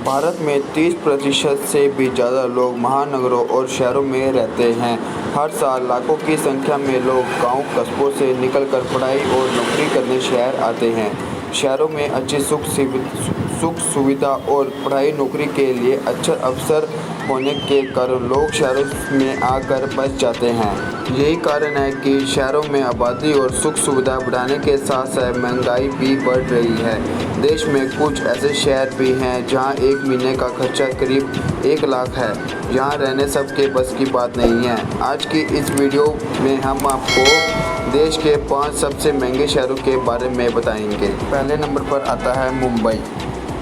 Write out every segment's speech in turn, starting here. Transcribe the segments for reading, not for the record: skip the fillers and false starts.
भारत में 30% से भी ज़्यादा लोग महानगरों और शहरों में रहते हैं। हर साल लाखों की संख्या में लोग गांव कस्बों से निकलकर पढ़ाई और नौकरी करने शहर आते हैं। शहरों में अच्छी सुख सुविधा और पढ़ाई नौकरी के लिए अच्छे अवसर होने के कारण लोग शहरों में आकर बस जाते हैं। यही कारण है कि शहरों में आबादी और सुख सुविधा बढ़ाने के साथ साथ महंगाई भी बढ़ रही है। देश में कुछ ऐसे शहर भी हैं जहां एक महीने का खर्चा करीब 1 लाख है। यहाँ रहने सबके बस की बात नहीं है। आज की इस वीडियो में हम आपको देश के 5 सबसे महंगे शहरों के बारे में बताएंगे। पहले नंबर पर आता है मुंबई।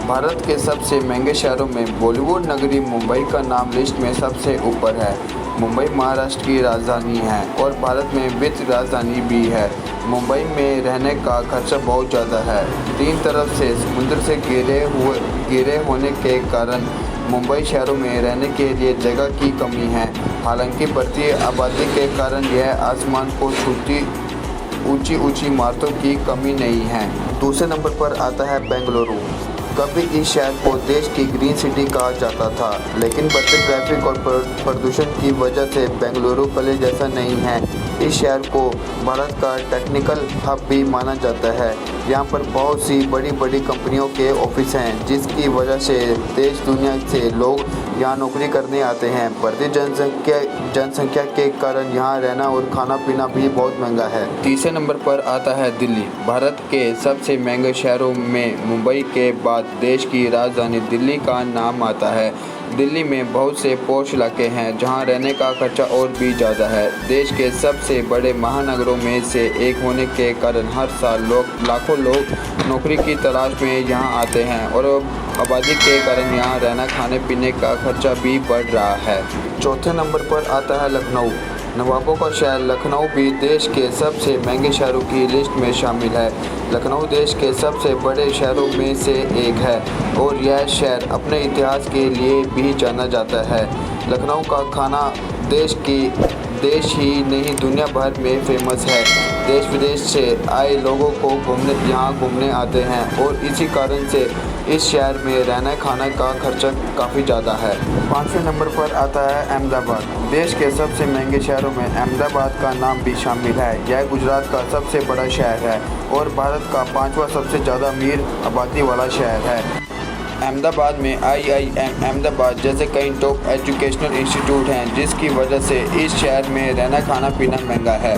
भारत के सबसे महंगे शहरों में बॉलीवुड नगरी मुंबई का नाम लिस्ट में सबसे ऊपर है। मुंबई महाराष्ट्र की राजधानी है और भारत में वित्त राजधानी भी है। मुंबई में रहने का खर्चा बहुत ज़्यादा है। 3 तरफ से समुद्र से घिरे होने के कारण मुंबई शहरों में रहने के लिए जगह की कमी है। हालांकि बढ़ती आबादी के कारण यह आसमान को छूती ऊंची इमारतों की कमी नहीं है। दूसरे नंबर पर आता है बेंगलुरु। कभी इस शहर को देश की ग्रीन सिटी कहा जाता था, लेकिन बढ़ते ट्रैफिक और प्रदूषण की वजह से बेंगलुरु पहले जैसा नहीं है। इस शहर को भारत का टेक्निकल हब भी माना जाता है। यहाँ पर बहुत सी बड़ी कंपनियों के ऑफिस हैं, जिसकी वजह से देश दुनिया से लोग यहाँ नौकरी करने आते हैं। बढ़ती जनसंख्या के कारण यहाँ रहना और खाना पीना भी बहुत महंगा है। तीसरे नंबर पर आता है दिल्ली। भारत के सबसे महंगे शहरों में मुंबई के बाद देश की राजधानी दिल्ली का नाम आता है। दिल्ली में बहुत से पॉश इलाके हैं जहां रहने का खर्चा और भी ज़्यादा है। देश के सबसे बड़े महानगरों में से एक होने के कारण हर साल लाखों लोग नौकरी की तलाश में यहां आते हैं और आबादी के कारण यहां रहना खाने पीने का खर्चा भी बढ़ रहा है। चौथे नंबर पर आता है लखनऊ। नवाबों का शहर लखनऊ भी देश के सबसे महंगे शहरों की लिस्ट में शामिल है। लखनऊ देश के सबसे बड़े शहरों में से एक है और यह शहर अपने इतिहास के लिए भी जाना जाता है। लखनऊ का खाना देश ही नहीं दुनिया भर में फेमस है। देश विदेश से आए लोगों को यहाँ घूमने आते हैं और इसी कारण से इस शहर में रहना खाना का खर्चा काफ़ी ज़्यादा है। 5वें नंबर पर आता है अहमदाबाद। देश के सबसे महंगे शहरों में अहमदाबाद का नाम भी शामिल है। यह गुजरात का सबसे बड़ा शहर है और भारत का 5वां सबसे ज़्यादा अमीर आबादी वाला शहर है। अहमदाबाद में IIM अहमदाबाद जैसे कई टॉप एजुकेशनल इंस्टीट्यूट हैं, जिसकी वजह से इस शहर में रहना खाना पीना महंगा है।